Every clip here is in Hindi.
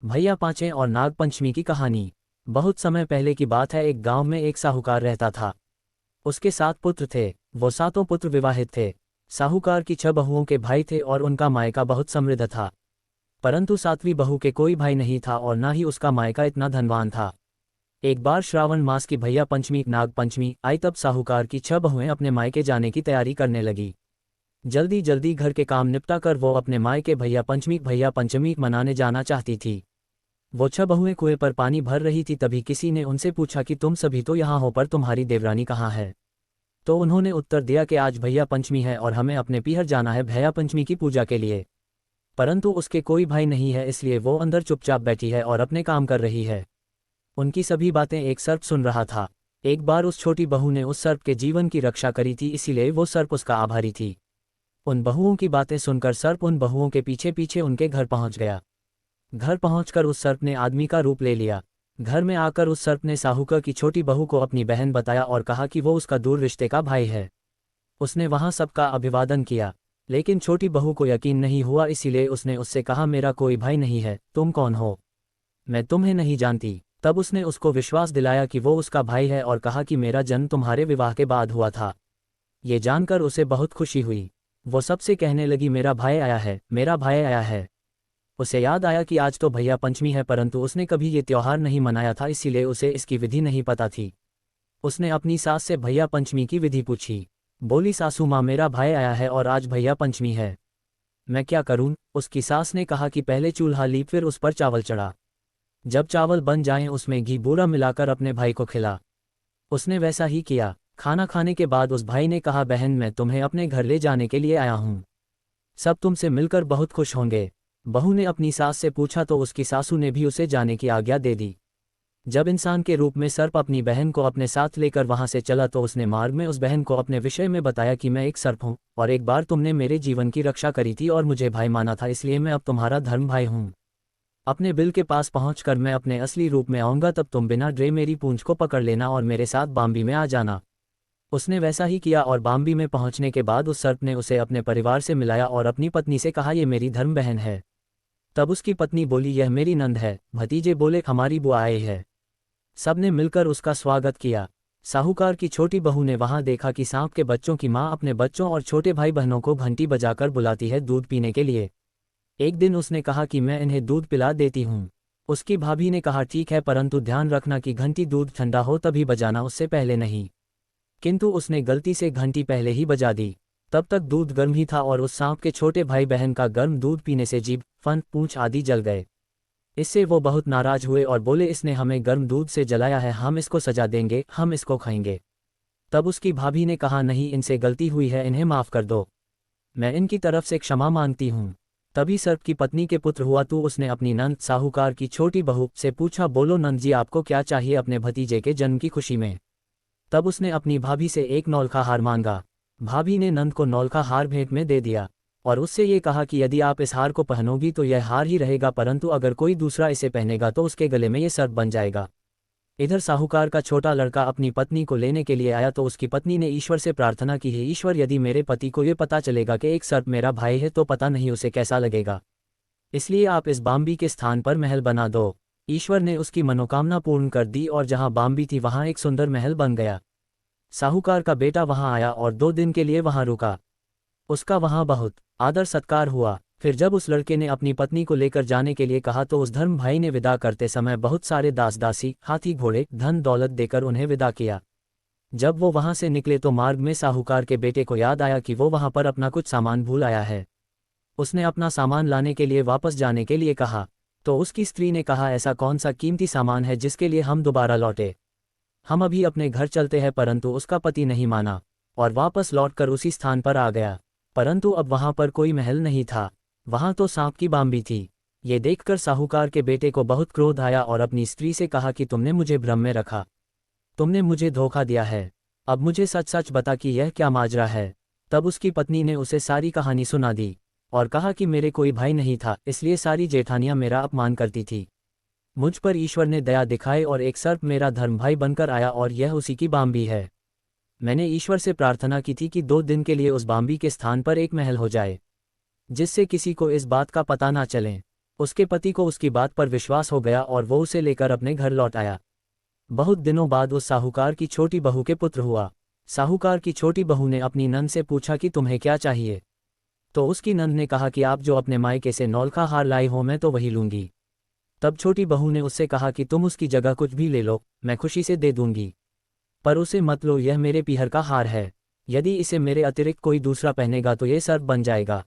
भैया पांचे और नाग पंचमी की कहानी। बहुत समय पहले की बात है। एक गांव में एक साहूकार रहता था। उसके 7 पुत्र थे। वो सातों पुत्र विवाहित थे। साहूकार की 6 बहुओं के भाई थे और उनका मायका बहुत समृद्ध था। परंतु 7वीं बहू के कोई भाई नहीं था और न ही उसका मायका इतना धनवान था। एक बार श्रावण मास की भैया पंचमी नाग पंचमी आई, तब साहूकार की 6 बहुएं अपने मायके जाने की तैयारी करने लगी। जल्दी जल्दी घर के काम निपटा कर वो अपने मायके भैया पंचमी मनाने जाना चाहती थी। वो 6 बहुएं कुएं पर पानी भर रही थी, तभी किसी ने उनसे पूछा कि तुम सभी तो यहाँ हो, पर तुम्हारी देवरानी कहाँ है। तो उन्होंने उत्तर दिया कि आज भैया पंचमी है और हमें अपने पीहर जाना है भैया पंचमी की पूजा के लिए। परंतु उसके कोई भाई नहीं है, इसलिए वो अंदर चुपचाप बैठी है और अपने काम कर रही है। उनकी सभी बातें एक सर्प सुन रहा था। एक बार उस छोटी बहू ने उस सर्प के जीवन की रक्षा करी थी, इसीलिए वो सर्प उसका आभारी थी। उन बहुओं की बातें सुनकर सर्प उन बहुओं के पीछे पीछे उनके घर पहुंच गया। घर पहुंचकर उस सर्प ने आदमी का रूप ले लिया। घर में आकर उस सर्प ने साहूकार की छोटी बहू को अपनी बहन बताया और कहा कि वो उसका दूर रिश्ते का भाई है। उसने वहां सबका अभिवादन किया, लेकिन छोटी बहू को यकीन नहीं हुआ, इसीलिए उसने उससे कहा, मेरा कोई भाई नहीं है, तुम कौन हो, मैं तुम्हें नहीं जानती। तब उसने उसको विश्वास दिलाया कि वो उसका भाई है और कहा कि मेरा जन्म तुम्हारे विवाह के बाद हुआ था। ये जानकर उसे बहुत खुशी हुई। वो सबसे कहने लगी, मेरा भाई आया है, मेरा भाई आया है। उसे याद आया कि आज तो भैया पंचमी है, परंतु उसने कभी ये त्योहार नहीं मनाया था, इसीलिए उसे इसकी विधि नहीं पता थी। उसने अपनी सास से भैया पंचमी की विधि पूछी। बोली, सासू माँ, मेरा भाई आया है और आज भैया पंचमी है, मैं क्या करूं। उसकी सास ने कहा कि पहले चूल्हा लीप, फिर उस पर चावल चढ़ा। जब चावल बन जाएं उसमें घी बूरा मिलाकर अपने भाई को खिला। उसने वैसा ही किया। खाना खाने के बाद उस भाई ने कहा, बहन, मैं तुम्हें अपने घर ले जाने के लिए आया हूँ, सब तुमसे मिलकर बहुत खुश होंगे। बहू ने अपनी सास से पूछा तो उसकी सासू ने भी उसे जाने की आज्ञा दे दी। जब इंसान के रूप में सर्प अपनी बहन को अपने साथ लेकर वहां से चला तो उसने मार्ग में उस बहन को अपने विषय में बताया कि मैं एक सर्प हूं और एक बार तुमने मेरे जीवन की रक्षा करी थी और मुझे भाई माना था, इसलिए मैं अब तुम्हारा धर्म भाई हूं। अपने बिल के पास पहुंचकर मैं अपने असली रूप में आऊंगा, तब तुम बिना डरे मेरी पूंछ को पकड़ लेना और मेरे साथ बाम्बी में आ जाना। उसने वैसा ही किया और बाम्बी में पहुंचने के बाद उस सर्प ने उसे अपने परिवार से मिलाया और अपनी पत्नी से कहा, ये मेरी धर्म बहन है। तब उसकी पत्नी बोली, यह मेरी नंद है। भतीजे बोले, हमारी बुआ आई है। सबने मिलकर उसका स्वागत किया। साहूकार की छोटी बहू ने वहां देखा कि सांप के बच्चों की मां अपने बच्चों और छोटे भाई बहनों को घंटी बजाकर बुलाती है दूध पीने के लिए। एक दिन उसने कहा कि मैं इन्हें दूध पिला देती हूँ। उसकी भाभी ने कहा, ठीक है, परंतु ध्यान रखना कि घंटी दूध ठंडा हो तभी बजाना, उससे पहले नहीं। किंतु उसने गलती से घंटी पहले ही बजा दी। तब तक दूध गर्म ही था और उस सांप के छोटे भाई बहन का गर्म दूध पीने से जीभ, फन, पूंछ आदि जल गए। इससे वो बहुत नाराज हुए और बोले, इसने हमें गर्म दूध से जलाया है, हम इसको सजा देंगे, हम इसको खाएंगे। तब उसकी भाभी ने कहा, नहीं, इनसे गलती हुई है, इन्हें माफ कर दो, मैं इनकी तरफ से क्षमा मांगती हूँ। तभी सर्प की पत्नी के पुत्र हुआ तो उसने अपनी नंद साहूकार की छोटी बहू से पूछा, बोलो नंद जी, आपको क्या चाहिए अपने भतीजे के जन्म की खुशी में। तब उसने अपनी भाभी से एक नौलखा हार मांगा। भाभी ने नंद को नौलखा हार भेंट में दे दिया और उससे ये कहा कि यदि आप इस हार को पहनोगी तो यह हार ही रहेगा, परंतु अगर कोई दूसरा इसे पहनेगा तो उसके गले में ये सर्प बन जाएगा। इधर साहूकार का छोटा लड़का अपनी पत्नी को लेने के लिए आया तो उसकी पत्नी ने ईश्वर से प्रार्थना की, है ईश्वर, यदि मेरे पति को ये पता चलेगा कि एक सर्प मेरा भाई है तो पता नहीं उसे कैसा लगेगा, इसलिए आप इस बाम्बी के स्थान पर महल बना दो। ईश्वर ने उसकी मनोकामना पूर्ण कर दी और जहां बाम्बी थी वहां एक सुंदर महल बन गया। साहूकार का बेटा वहां आया और 2 दिन के लिए वहां रुका। उसका वहां बहुत आदर सत्कार हुआ। फिर जब उस लड़के ने अपनी पत्नी को लेकर जाने के लिए कहा तो उस धर्म भाई ने विदा करते समय बहुत सारे दास दासी, हाथी घोड़े, धन दौलत देकर उन्हें विदा किया। जब वो वहां से निकले तो मार्ग में साहूकार के बेटे को याद आया कि वो वहां पर अपना कुछ सामान भूल आया है। उसने अपना सामान लाने के लिए वापस जाने के लिए कहा तो उसकी स्त्री ने कहा, ऐसा कौन सा कीमती सामान है जिसके लिए हम दोबारा लौटे, हम अभी अपने घर चलते हैं। परंतु उसका पति नहीं माना और वापस लौटकर उसी स्थान पर आ गया। परंतु अब वहां पर कोई महल नहीं था, वहां तो सांप की बाम्बी थी। ये देखकर साहूकार के बेटे को बहुत क्रोध आया और अपनी स्त्री से कहा कि तुमने मुझे भ्रम में रखा, तुमने मुझे धोखा दिया है, अब मुझे सच सच बता कि यह क्या माजरा है। तब उसकी पत्नी ने उसे सारी कहानी सुना दी और कहा कि मेरे कोई भाई नहीं था, इसलिए सारी जेठानियां मेरा अपमान करती थी। मुझ पर ईश्वर ने दया दिखाई और एक सर्प मेरा धर्म भाई बनकर आया और यह उसी की बाम्बी है। मैंने ईश्वर से प्रार्थना की थी कि 2 दिन के लिए उस बाम्बी के स्थान पर एक महल हो जाए, जिससे किसी को इस बात का पता ना चले। उसके पति को उसकी बात पर विश्वास हो गया और वो उसे लेकर अपने घर लौट आया। बहुत दिनों बाद उस साहूकार की छोटी बहू के पुत्र हुआ। साहूकार की छोटी बहू ने अपनी नंद से पूछा कि तुम्हें क्या चाहिए। तो उसकी नंद ने कहा कि आप जो अपने मायके से नौलखा हार लाई हो मैं तो वही लूंगी। तब छोटी बहू ने उससे कहा कि तुम उसकी जगह कुछ भी ले लो, मैं खुशी से दे दूंगी, पर उसे मत लो, यह मेरे पीहर का हार है। यदि इसे मेरे अतिरिक्त कोई दूसरा पहनेगा तो ये सर्प बन जाएगा।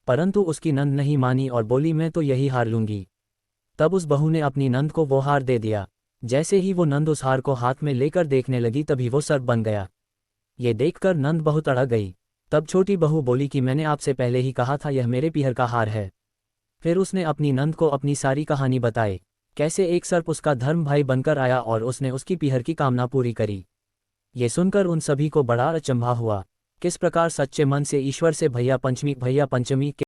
परंतु उसकी नंद नहीं मानी और बोली मैं तो यही हार लूंगी। तब उस बहू ने अपनी नंद को वो हार दे दिया। जैसे ही वो नंद उस हार को हाथ में लेकर देखने लगी तभी वो सर्प बन गया। ये देखकर नंद बहुत अड़क गई। तब छोटी बहू बोली कि मैंने आपसे पहले ही कहा था यह मेरे पीहर का हार है। फिर उसने अपनी नंद को अपनी सारी कहानी बताई, कैसे एक सर्प उसका धर्म भाई बनकर आया और उसने उसकी पीहर की कामना पूरी करी। ये सुनकर उन सभी को बड़ा अचंभा हुआ। किस प्रकार सच्चे मन से ईश्वर से भैया पंचमी के